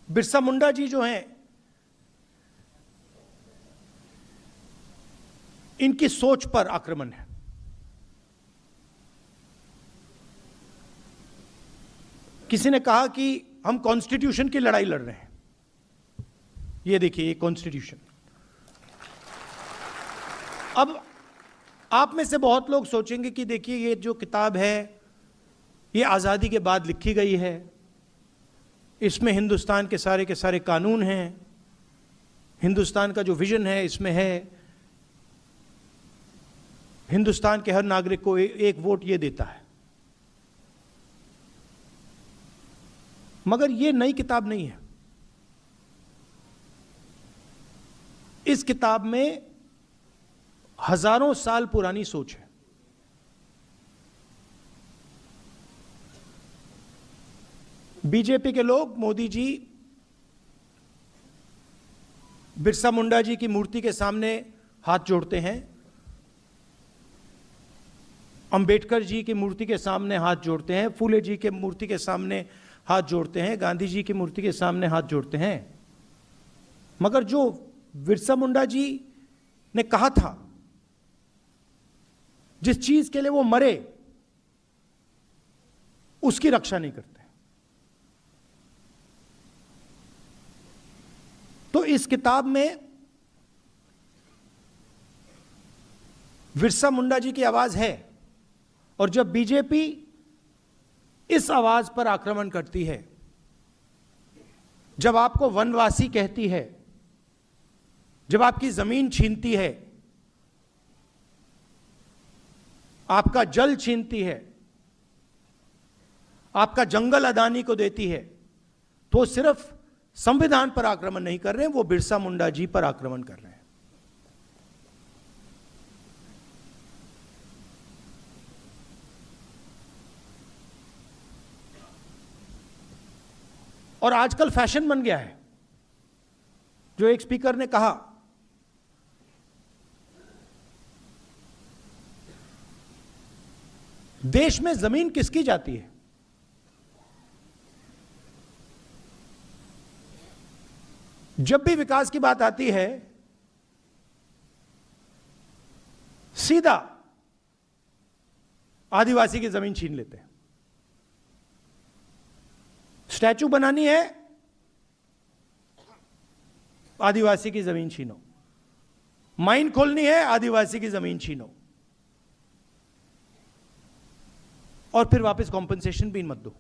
बिरसा मुंडा जी जो हैं, इनकी सोच पर आक्रमण है। किसी ने कहा कि हम कॉन्स्टिट्यूशन की लड़ाई लड़ रहे हैं। ये देखिए, ये कॉन्स्टिट्यूशन। अब आप में से बहुत लोग सोचेंगे कि देखिए, ये जो किताब है ये आज़ादी के बाद लिखी गई है, इसमें हिंदुस्तान के सारे कानून हैं, हिंदुस्तान का जो विजन है इसमें है, हिंदुस्तान के हर नागरिक को एक वोट ये देता है। मगर ये नई किताब नहीं है। इस किताब में हजारों साल पुरानी सोच है। बीजेपी के लोग, मोदी जी बिरसा मुंडा जी की मूर्ति के सामने हाथ जोड़ते हैं, अंबेडकर जी की मूर्ति के सामने हाथ जोड़ते हैं, फूले जी के मूर्ति के सामने हाथ जोड़ते हैं, गांधी जी की मूर्ति के सामने हाथ जोड़ते हैं। मगर जो बिरसा मुंडा जी ने कहा था, जिस चीज के लिए वो मरे, उसकी रक्षा नहीं करते। तो इस किताब में बिरसा मुंडा जी की आवाज है, और जब बीजेपी इस आवाज पर आक्रमण करती है, जब आपको वनवासी कहती है, जब आपकी जमीन छीनती है, आपका जल छीनती है, आपका जंगल अदानी को देती है, तो सिर्फ संविधान पर आक्रमण नहीं कर रहे हैं, वो बिरसा मुंडा जी पर आक्रमण कर रहे हैं। और आजकल फैशन बन गया है, जो एक स्पीकर ने कहा, देश में जमीन किसकी जाती है? जब भी विकास की बात आती है, सीधा आदिवासी की जमीन छीन लेते हैं। स्टैचू बनानी है, आदिवासी की जमीन छीनो। माइन खोलनी है, आदिवासी की जमीन छीनो, और फिर वापस कॉम्पनसेशन भी मत दो।